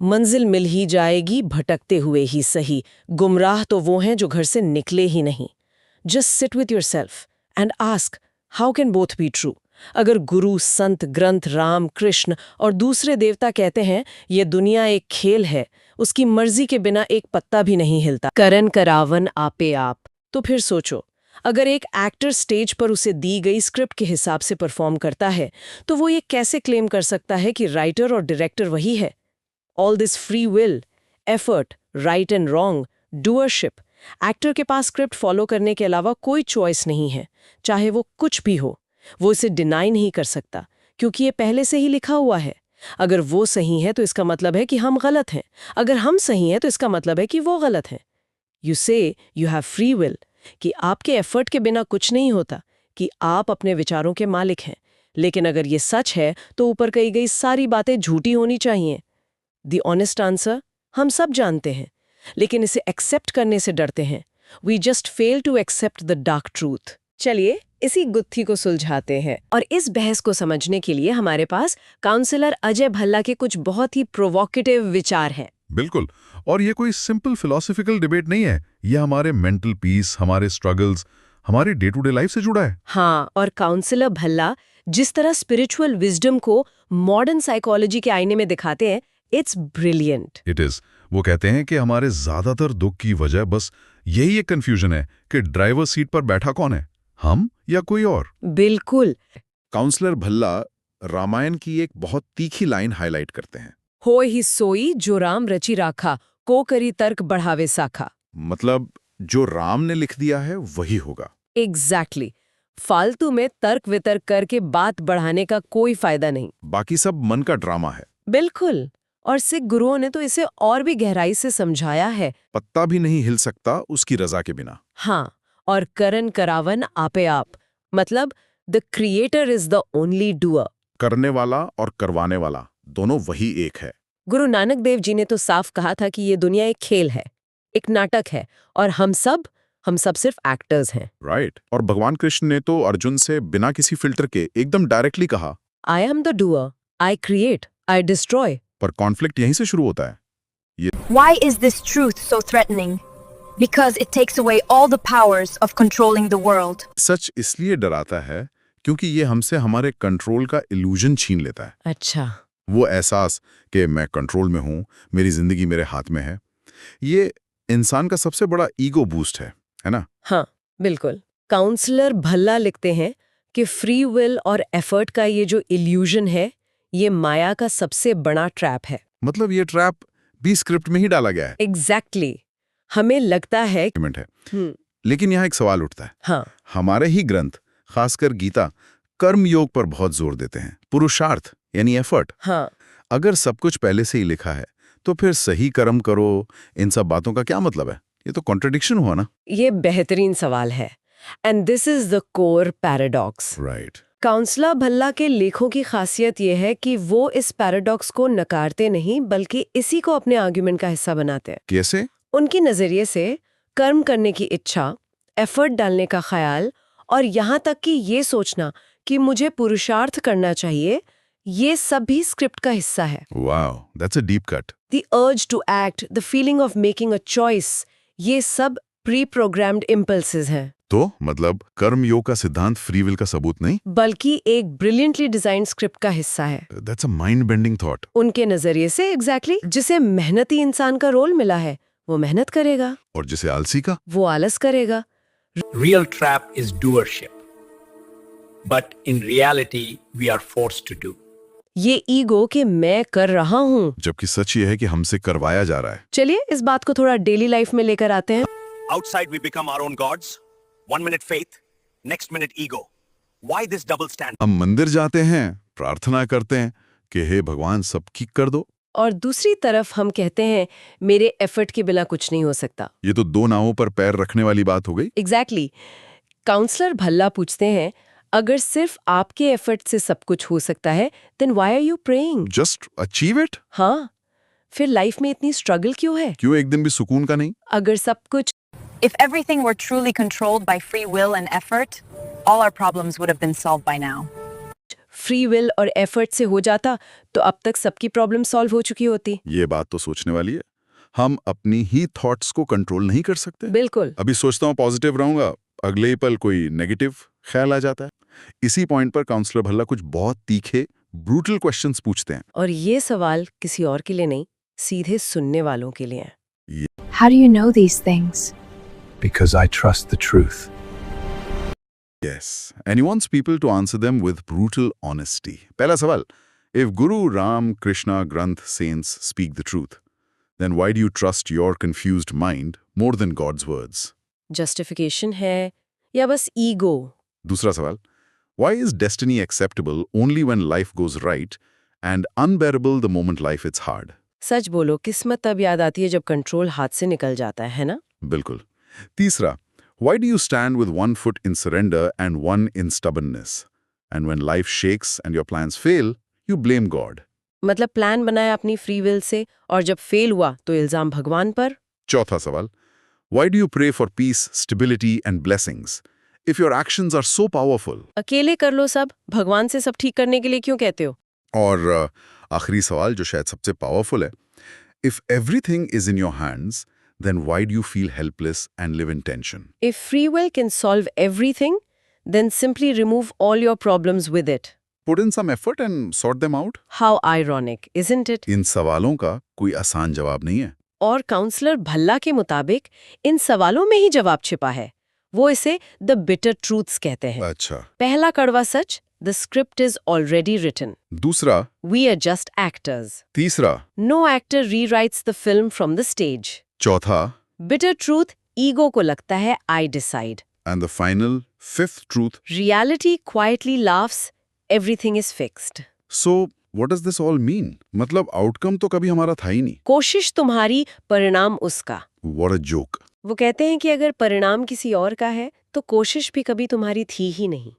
मंजिल मिल ही जाएगी भटकते हुए ही सही, गुमराह तो वो हैं जो घर से निकले ही नहीं। Just sit with yourself and ask, how can both be true? अगर गुरु, संत, ग्रंथ, राम, कृष्ण और दूसरे देवता कहते हैं ये दुनिया एक खेल है, उसकी मर्जी के बिना एक पत्ता भी नहीं हिलता, करन करावन आपे आप, तो फिर सोचो, अगर एक एक्टर स्टेज पर उसे दी गई स्क्रिप्ट के हिसाब से परफॉर्म करता है तो वो ये कैसे क्लेम कर सकता है कि राइटर और डायरेक्टर वही है? All this free will, effort, right and wrong, doership, actor के पास स्क्रिप्ट फॉलो करने के अलावा कोई चॉइस नहीं है, चाहे वो कुछ भी हो। वो इसे डिनाई नहीं कर सकता क्योंकि ये पहले से ही लिखा हुआ है। अगर वो सही है तो इसका मतलब है कि हम गलत हैं, अगर हम सही हैं तो इसका मतलब है कि वो गलत हैं। यू से यू हैव फ्री विल, कि आपके एफर्ट के बिना कुछ नहीं होता, कि आप अपने विचारों के मालिक हैं। लेकिन अगर ये सच है तो ऊपर कही गई सारी बातें झूठी होनी चाहिए। द ऑनेस्ट आंसर हम सब जानते हैं, लेकिन इसे एक्सेप्ट करने से डरते हैं। We just fail to accept the dark truth. चलिए इसी गुत्थी को सुलझाते हैं, और इस बहस को समझने के लिए हमारे पास काउंसलर अजय भल्ला के कुछ बहुत ही प्रोवोकेटिव विचार हैं। बिल्कुल, और ये कोई सिंपल फिलोसॉफिकल डिबेट नहीं है, ये हमारे मेंटल पीस, हमारे स्ट्रगल्स, हमारी डे टू डे लाइफ से जुड़ा है। हाँ, और काउंसलर भल्ला जिस तरह स्पिरिचुअल विजडम को मॉडर्न साइकोलॉजी के आईने में दिखाते हैं, इट्स ब्रिलियंट। It is. वो कहते हैं कि हमारे ज्यादातर दुख की वजह बस यही एक कंफ्यूजन है कि ड्राइवर सीट पर बैठा कौन है, हम या कोई और। बिल्कुल। काउंसलर भल्ला रामायण की एक बहुत तीखी लाइन हाईलाइट करते हैं। होय ही सोई जो राम रचि राखा, को करी तर्क बढ़ावे साखा। मतलब जो राम ने लिख दिया है वही होगा। एग्जैक्टली। फालतू में तर्क वितर्क करके बात बढ़ाने का कोई फायदा नहीं। बाकी सब मन का ड्रामा है। बिल्कुल। और सिख गुरुओं ने तो इसे और भी गहराई से समझाया है। पत्ता भी नहीं हिल सकता उसकी रजा के बिना। हाँ, और करन करावन आपे आप, मतलब the creator is the only doer. करने वाला और करवाने वाला दोनों वही एक है। गुरु नानक देव जी ने तो साफ कहा था कि ये दुनिया एक खेल है, एक नाटक है, और हम सब सिर्फ एक्टर्स हैं। राइट। और भगवान कृष्ण ने तो अर्जुन से बिना किसी फिल्टर के एकदम डायरेक्टली कहा, I am the doer, I create, I destroy. पर कॉन्फ्लिक्ट यहीं से शुरू होता है। Why is this truth so threatening? Because it takes away all the powers of controlling the world. सच इसलिए डराता है क्योंकि ये हमसे हमारे कंट्रोल का इल्यूजन छीन लेता है। अच्छा। वो एहसास कि मैं कंट्रोल में हूँ, मेरी जिंदगी मेरे हाथ में है, ये इंसान का सबसे बड़ा ईगो बूस्ट है ना? हाँ, बिल्कुल। काउंसलर भल्ला लिखते हैं कि फ्री विल और एफर्ट का ये जो इल्यूजन है, ये माया का सबसे बड़ा ट्रैप है। मतलब ये ट्रैप भी स्क्रिप्ट में ही डाला गया है। एग्जैक्टली। हमें लगता है है। लेकिन यहाँ एक सवाल उठता है। हाँ, हमारे ही ग्रंथ, खासकर गीता, कर्म योग पर बहुत जोर देते हैं, पुरुषार्थ यानी एफर्ट। हाँ, अगर सब कुछ पहले से ही लिखा है तो फिर सही कर्म करो, इन सब बातों का क्या मतलब है? ये तो कॉन्ट्रडिक्शन हुआ ना। ये बेहतरीन सवाल है, and this is the core paradox. Right. Counsellor Bhalla के लेखों की खासियत यह है कि वो इस पैराडॉक्स को नकारते नहीं, बल्कि इसी को अपने आर्ग्यूमेंट का हिस्सा बनाते हैं। कैसे? उनके नजरिए से कर्म करने की इच्छा, एफर्ट डालने का ख्याल, और यहाँ तक कि ये सोचना कि मुझे पुरुषार्थ करना चाहिए, ये सब भी स्क्रिप्ट का हिस्सा है। Wow, that's a deep cut. The urge to act, the feeling of making a choice, ये सब प्री प्रोग्राम्ड इम्पल्सेस हैं। तो मतलब कर्म योग का सिद्धांत फ्री विल का सबूत नहीं, बल्कि एक ब्रिलियंटली डिजाइन स्क्रिप्ट का हिस्सा है। That's a mind bending thought. उनके नजरिए से एग्जैक्टली जिसे मेहनती इंसान का रोल मिला है वो मेहनत करेगा, और जिसे आलसी का, वो आलस करेगा। Real trap is doership. But in reality, we are forced to do. ये ईगो कि मैं कर रहा हूँ, जबकि सच ये है कि हमसे करवाया जा रहा है। चलिए इस बात को थोड़ा डेली लाइफ में लेकर आते हैं। Outside we become our own gods. 1 minute faith, next minute ego. Why this double standard? हम मंदिर जाते हैं, प्रार्थना करते हैं कि हे भगवान सब ठीक कर दो, और दूसरी तरफ हम कहते हैं मेरे एफर्ट के बिना कुछ नहीं हो सकता। ये तो दो नावों पर पैर रखने वाली बात हो गई। एग्जैक्टली। काउंसलर भल्ला पूछते हैं, अगर सिर्फ आपके एफर्ट से सब कुछ हो सकता है, then why are you praying? Just achieve it. हाँ, फिर लाइफ में इतनी स्ट्रगल क्यों है? क्यों एक दिन भी सुकून का नहीं? अगर सब कुछ If everything were truly controlled by free will and effort, all our problems would have been solved by now. Free will और एफर्ट से हो जाता तो अब तक सबकी प्रॉब्लम सॉल्व हो चुकी होती। ये बात तो सोचने वाली है। हम अपनी ही थॉट्स को कंट्रोल नहीं कर सकते। बिल्कुल। अभी सोचता हूँ पॉजिटिव रहूंगा, अगले ही पल कोई नेगेटिव ख्याल आ जाता है। इसी पॉइंट पर काउंसलर भल्ला कुछ बहुत तीखे ब्रूटल क्वेश्चंस पूछते हैं। और ये सवाल किसी और के लिए नहीं, सीधे सुनने वालों के लिए है। How do you know these things? Because I trust the truth. Yes, and he wants people to answer them with brutal honesty. पहला सवाल, if Guru, Ram, Krishna, Granth, saints speak the truth, then why do you trust your confused mind more than God's words? Justification है या बस ego? दूसरा सवाल, why is destiny acceptable only when life goes right and unbearable the moment life is hard? सच बोलो, किस्मत तब याद आती है जब कंट्रोल हाथ से निकल जाता है ना? बिल्कुल। तीसरा, why do you stand with one foot in surrender and one in stubbornness? And when life shakes and your plans fail, you blame God. मतलब प्लान बनाया अपनी फ्री विल से और जब फेल हुआ तो इल्जाम भगवान पर। चौथा सवाल, why do you pray for peace, stability and blessings if your actions are so powerful? अकेले कर लो सब, भगवान से सब ठीक करने के लिए क्यों कहते हो? और आखिरी सवाल जो शायद सबसे पावरफुल है, if everything is in your hands, then why do you feel helpless and live in tension? If free will can solve everything, then simply remove all your problems with it. Put in some effort and sort them out. How ironic, isn't it? इन सवालों का कोई आसान जवाब नहीं है। और counsellor Bhalla के मुताबिक इन सवालों में ही जवाब छिपा है। वो इसे द बिटर ट्रूथ्स कहते हैं। अच्छा। पहला कड़वा सच, the script is already written. दूसरा। We are just actors. तीसरा। No actor rewrites the film from the stage. चौथा। बिटर ट्रूथ, ईगो को लगता है I decide. And the final, fifth truth. Reality quietly laughs, everything is fixed. So, what does this all mean? मतलब outcome तो कभी हमारा था ही नहीं। कोशिश तुम्हारी, परिणाम उसका। What a joke. वो कहते हैं कि अगर परिणाम किसी और का है तो कोशिश भी कभी तुम्हारी थी ही नहीं।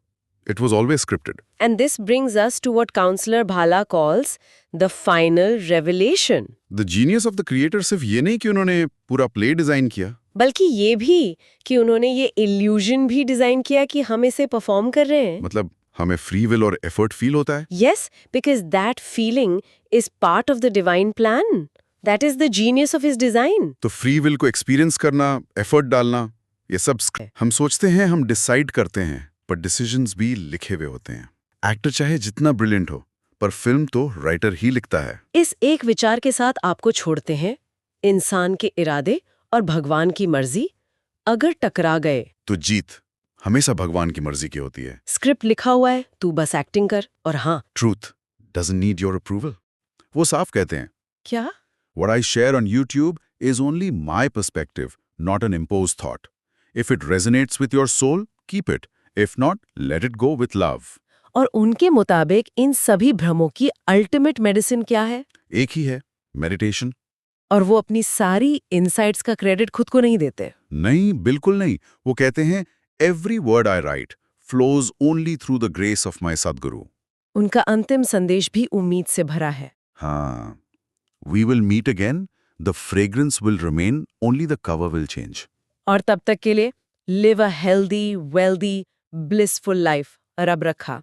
It was always scripted. And this brings us to what Counselor Bhala calls the final revelation. The genius of the creator सिर्फ ये नहीं कि उन्होंने पूरा प्ले डिजाइन किया, बल्कि ये भी कि उन्होंने ये इल्यूजन भी डिजाइन किया कि हम इसे परफॉर्म कर रहे हैं। मतलब हमें फ्री विल और एफर्ट फील होता है। Yes, because that feeling is part of the divine plan. That is the genius of his design. तो फ्री विल को एक्सपीरियंस करना, एफर्ट डालना, ये सब हम सोचते हैं हम डिसाइड करते हैं, पर डिसीजंस भी लिखे हुए होते हैं। एक्टर चाहे जितना ब्रिलियंट हो, पर फिल्म तो राइटर ही लिखता है। इस एक विचार के साथ आपको छोड़ते हैं, इंसान के इरादे और भगवान की मर्जी अगर टकरा गए तो जीत हमेशा भगवान की मर्जी की होती है। स्क्रिप्ट लिखा हुआ है, तू बस एक्टिंग कर। और हाँ, truth doesn't need your approval. वो साफ कहते हैं, क्या? What I share on YouTube is only my perspective, not an imposed thought. If it resonates with your soul, keep it. If not, let it go with love. और उनके मुताबिक इन सभी भ्रमों की अल्टीमेट मेडिसिन क्या है? एक ही है, मेडिटेशन। और वो अपनी सारी इनसाइट्स का क्रेडिट खुद को नहीं देते। नहीं, बिल्कुल नहीं। वो कहते हैं, every word I write flows only through the grace of my Sadguru. उनका अंतिम संदेश भी उम्मीद से भरा है। हाँ, we will meet again. The fragrance will remain, only the cover will change. और तब तक के लिए live a healthy, wealthy, blissful life। रब रखा।